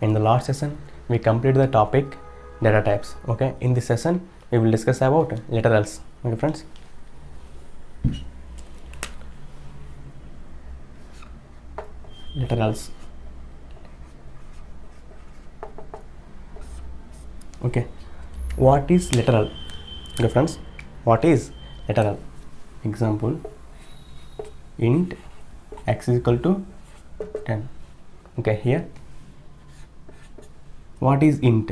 In the last session, we completed the topic data types. Okay, in this session, we will discuss about literals. Okay, friends. Literals. Okay, what is literal? Okay, friends, what is literal? Example: int x is equal to 10. Okay, here what is int?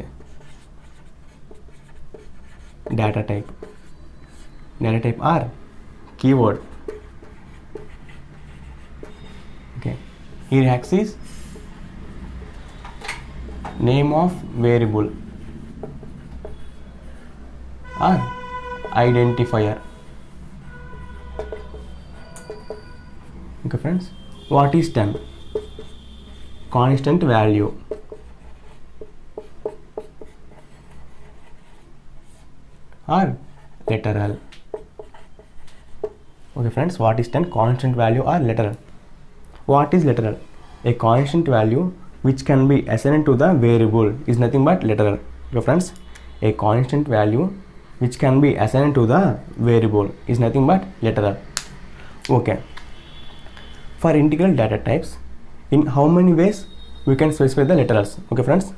Data type. Data type are keyword. Okay, here x is name of variable or identifier. Okay, friends, what is 10? Constant value. Or literal. Okay, friends, what is 10? Constant value or literal. What is literal? A constant value which can be assigned to the variable is nothing but literal. Okay, friends, a constant value which can be assigned to the variable is nothing but literal. Okay. For integral data types, in how many ways we can specify the literals? Okay, friends.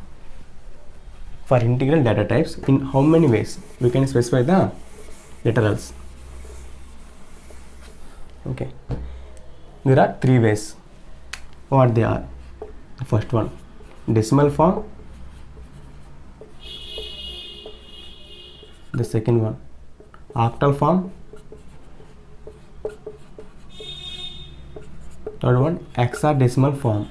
For integral data types, in how many ways we can specify the literals? Okay, there are 3 ways. What they are? The first one, decimal form. The second one, octal form. Third one, hexadecimal form.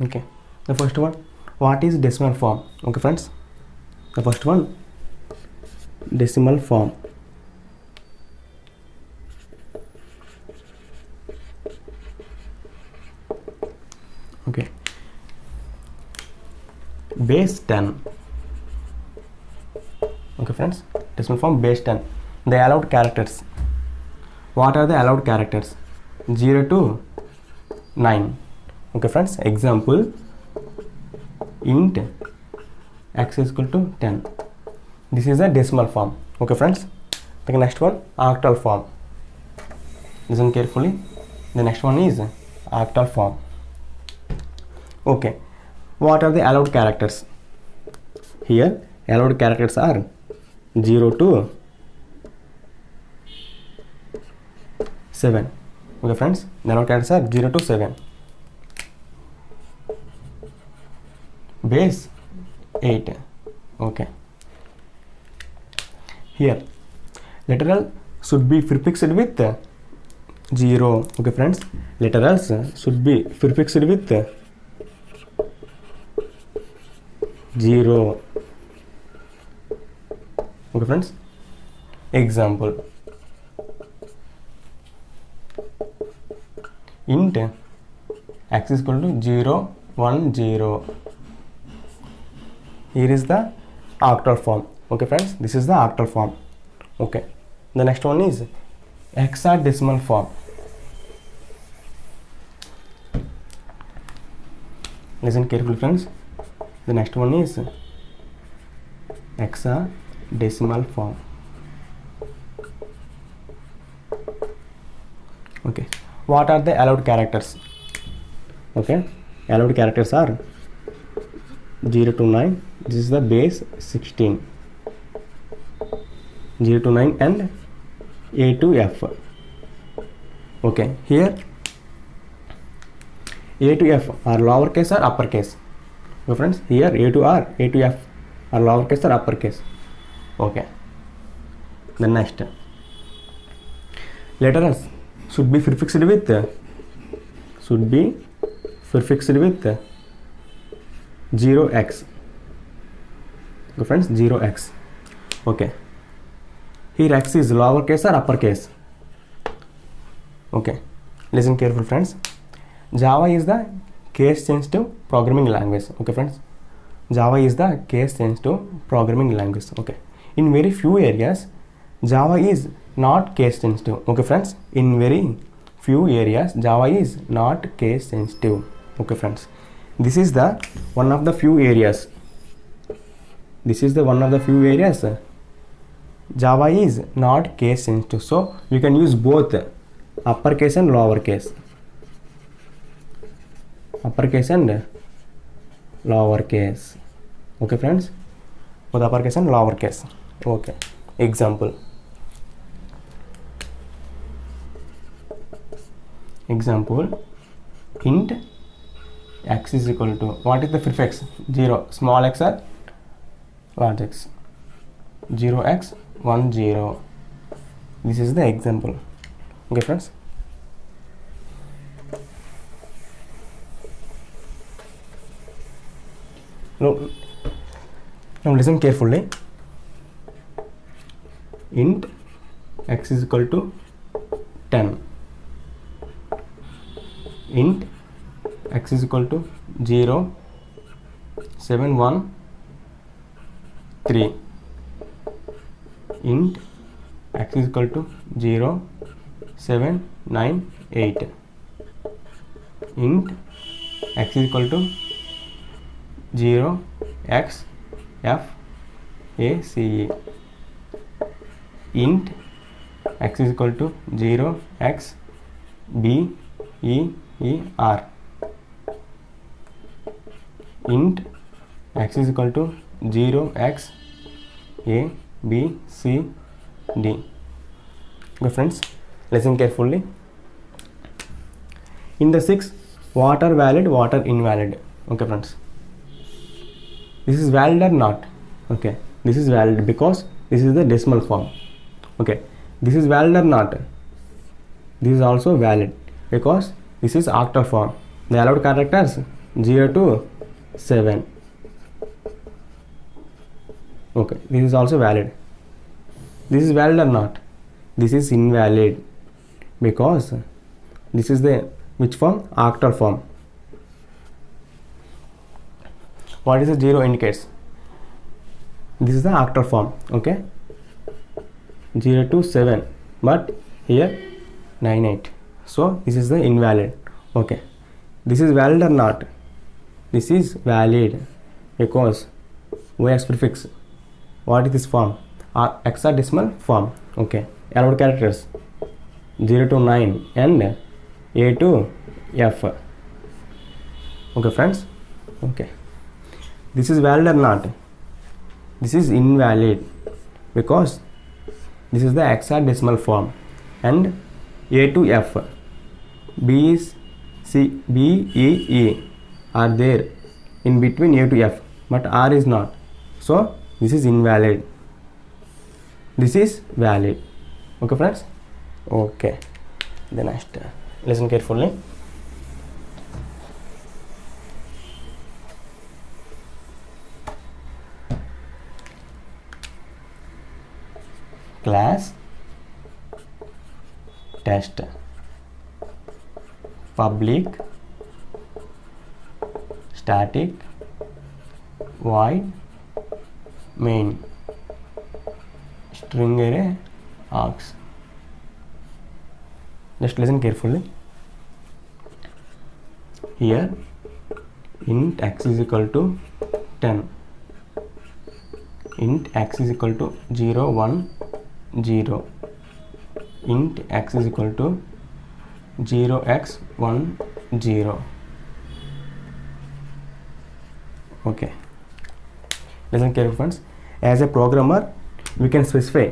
Okay, the first one, what is decimal form? Okay, friends, the first one, decimal form. Okay, base 10. Okay, friends, decimal form base 10. The allowed characters. What are the allowed characters? 0 to 9. Okay, friends, example, int x is equal to 10. This is a decimal form. Okay, friends. The next one, octal form. Listen carefully. The next one is octal form. Okay, what are the allowed characters? Here, allowed characters are 0 to 7. Okay, friends, the allowed characters are 0 to 7. Base 8. Okay, here literal should be prefixed with 0. Okay, friends, literals should be prefixed with 0. Okay, friends, example, int x is equal to 0 1 0. Here is the octal form. Okay, friends, this is the octal form. Okay, the next one is hexadecimal form. Listen carefully, friends. The next one is hexadecimal form. Okay, what are the allowed characters? Okay, allowed characters are 0 to 9. This is the base 16. 0 to 9 and A to F. Okay, here A to F are lowercase or uppercase? Okay, friends, here A to R, A to F are lowercase or uppercase? Okay. The next, literals should be prefixed with 0x. Okay, friends, 0x. Okay, here x is lowercase or uppercase? Okay, listen careful, friends. Java is the case sensitive programming language. Okay, friends, Java is the case sensitive programming language. Okay, in very few areas Java is not case sensitive. Okay, friends, in very few areas Java is not case sensitive. Okay friends, this is the one of the few areas, this is the one of the few areas Java is not case sensitive. So we can use both uppercase and lowercase, uppercase and lowercase. Okay friends, both uppercase and lowercase. Okay, example int x is equal to, what is the prefix? 0, small x or large x? 0x 1 0. This is the example. Okay friends, now listen carefully. Int x is equal to 10, int x is equal to 0 7 1 3, int x is equal to 0 7 9 8, int x is equal to 0 x f a c e, int x is equal to 0 x b e e r, int x is equal to 0 x a b c d. Okay friends, listen carefully. In the 6, what are valid, what are invalid? Okay friends, this is valid or not? Okay, this is valid because this is the decimal form. Okay, this is valid or not? This is also valid because this is octal form. The allowed characters 0 to 7. Okay, this is also valid. This is valid or not? This is invalid because this is the which form? Octal form. What is the 0 indicates? This is the octal form. Okay, 0 to 7, but here 9 8. So this is the invalid. Okay, this is valid or not? This is valid because OX prefix. What is this form? Hexadecimal form. Okay, allowed characters 0 to 9 and A to F. Okay friends, okay, this is valid or not? This is invalid because this is the hexadecimal form and A to F, B is C, B, E, E are there in between A to F, but R is not. So this is invalid. This is valid. Okay friends. Okay. The next, listen carefully. Class test public static void main string array args. Just listen carefully. Here int x is equal to 10, int x is equal to 0 1 0, int x is equal to 0 x 1 0. Okay, listen carefully friends. As a programmer, we can specify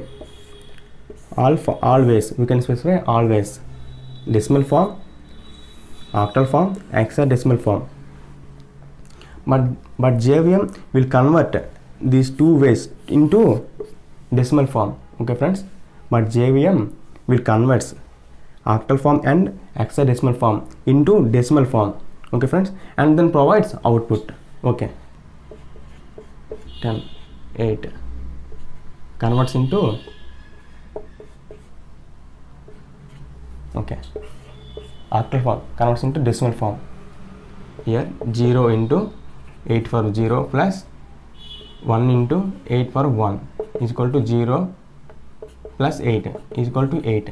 always decimal form, octal form, hexadecimal form, but JVM will convert these two ways into decimal form. Okay friends, but JVM will convert octal form and hexadecimal form into decimal form. Okay friends, and then provides output. Okay, 10 8 converts into, okay, octal form converts into decimal form. Here 0 into 8 for 0 plus 1 into 8 for 1 is equal to 0 plus 8 is equal to 8.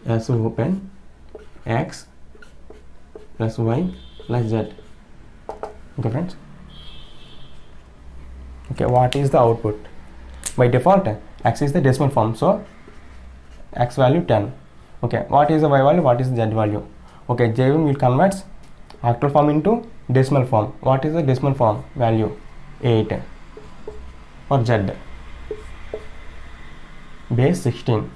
S open x plus y plus z. Okay friends. Okay, what is the output? By default x is the decimal form, so x value 10. Okay, what is the y value, what is the z value? Okay, JVM will convert octal form into decimal form. What is the decimal form value? 8. For z, base 16.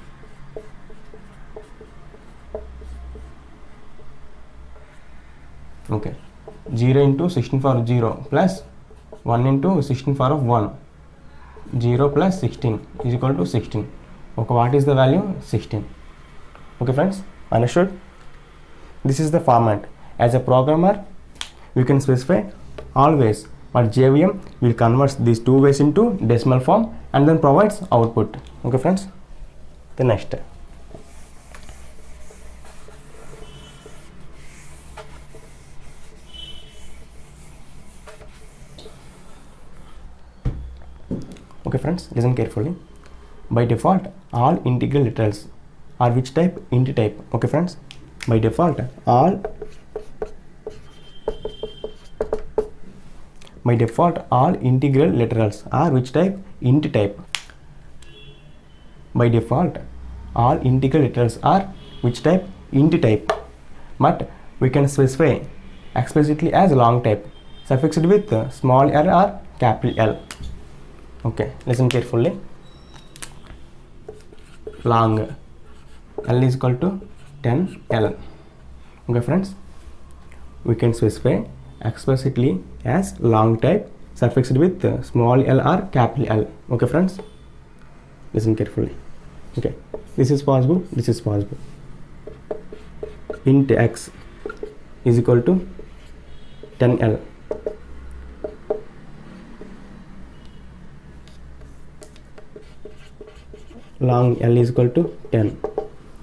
Okay, 0 into 16 power of 0 plus 1 into 16 power of 1. 0 plus 16 is equal to 16. Okay, what is the value? 16. Okay friends, understood? This is the format. As a programmer, we can specify always, but JVM will convert these two ways into decimal form and then provides output. Okay friends, the next. Okay friends, listen carefully. By default, all integral literals are which type? Int type. Okay friends, by default all integral literals are which type? Int type. By default all integral literals are which type? Int type. But we can specify explicitly as long type, suffixed with small l or capital L. Okay, listen carefully. Long L is equal to 10L. Okay friends, we can specify explicitly as long type, suffixed with small l or capital L. Okay friends, listen carefully. Okay, this is possible, this is possible. Int x is equal to 10L. Long L is equal to 10.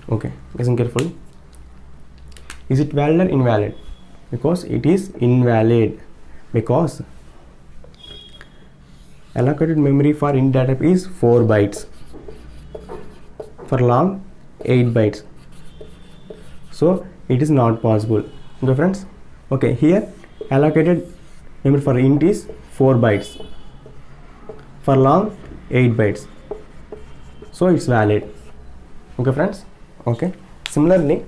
Okay, listen carefully. Is it valid or invalid? Because it is invalid, because allocated memory for int data type is 4 bytes, for long 8 bytes, so it is not possible. Okay friends, okay, here allocated memory for int is 4 bytes, for long 8 bytes, so it's valid. Okay friends, okay. Similarly,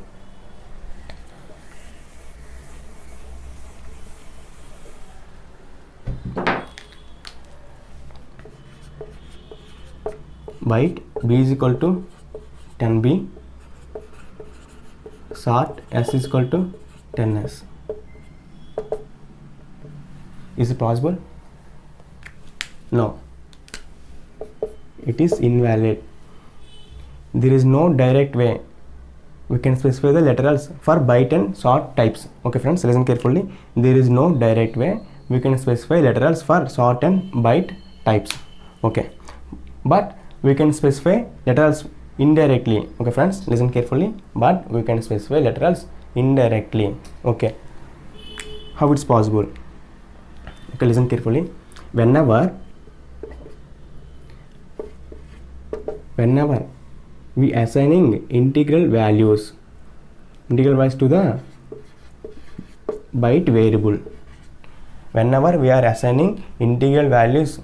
byte b is equal to 10b, sort s is equal to 10s. Is it possible? No, it is invalid. There is no direct way we can specify the literals for byte and sort types. Okay friends, listen carefully. There is no direct way we can specify literals for sort and byte types. Okay, but we can specify literals indirectly. Okay friends, listen carefully. But we can specify literals indirectly. Okay, how it's possible? Okay, listen carefully. Whenever we assigning integral values to the byte variable, whenever we are assigning integral values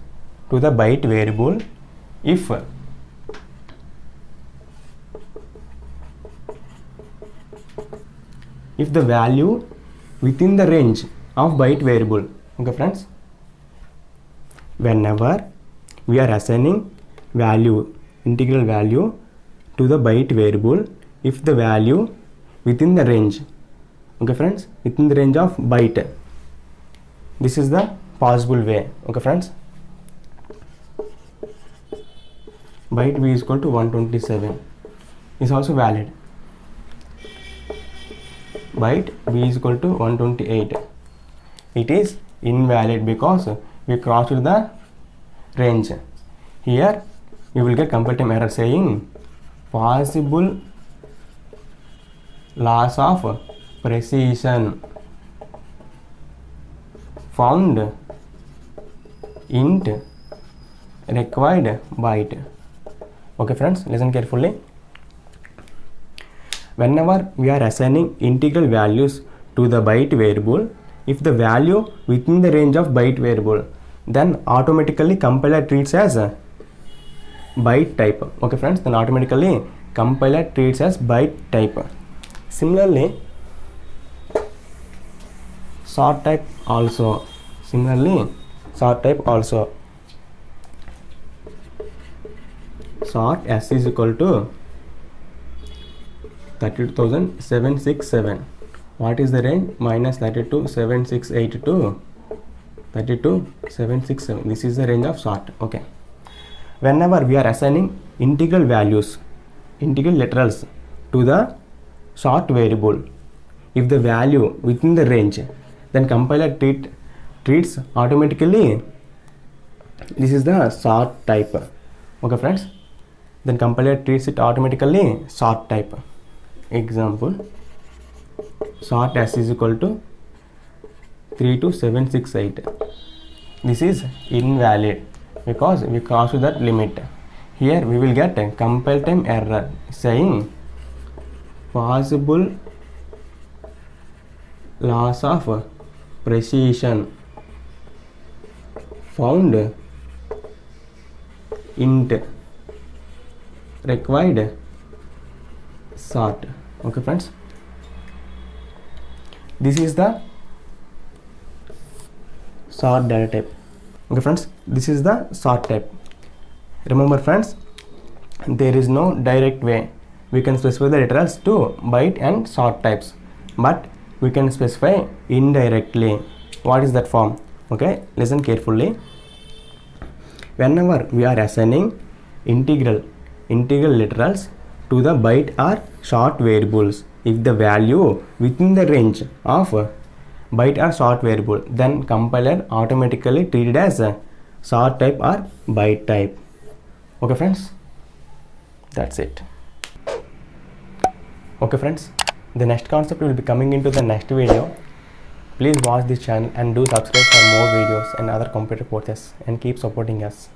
to the byte variable, if the value within the range of byte variable. Okay friends, whenever we are assigning integral value to the byte variable, if the value within the range, okay friends, within the range of byte, this is the possible way. Okay friends, byte b is equal to 127 is also valid. Byte b is equal to 128, it is invalid because we crossed the range. Here you will get compile time error saying possible loss of precision found int required byte. Okay friends, listen carefully. whenever we are assigning integral values to the byte variable, if the value within the range of byte variable, then automatically compiler treats as a byte type. Okay friends, then automatically compiler treats as byte type. Similarly, sort type also. Sort s is equal to 32,767. What is the range? Minus 32,768 to 32,767. This is the range of sort. Okay. Whenever we are assigning integral values, integral literals to the sort variable, if the value within the range, then compiler treats automatically. This is the sort type. Okay friends, then compiler treats it automatically sort type. Example, sort s is equal to 32768. This is invalid because we crossed that limit. Here we will get a compile time error saying possible loss of precision found int required sort. Okay friends, this is the sort data type. Okay friends, this is the sort type. Remember friends, there is no direct way we can specify the literals to byte and sort types, but we can specify indirectly. What is that form? Okay, listen carefully. Whenever we are assigning integral literals to the byte or sort variables, if the value within the range of byte or sort variable, then compiler automatically treated as a sort type or byte type. Okay friends, that's it. Okay friends, the next concept will be coming into the next video. Please watch this channel and do subscribe for more videos and other computer courses, and keep supporting us.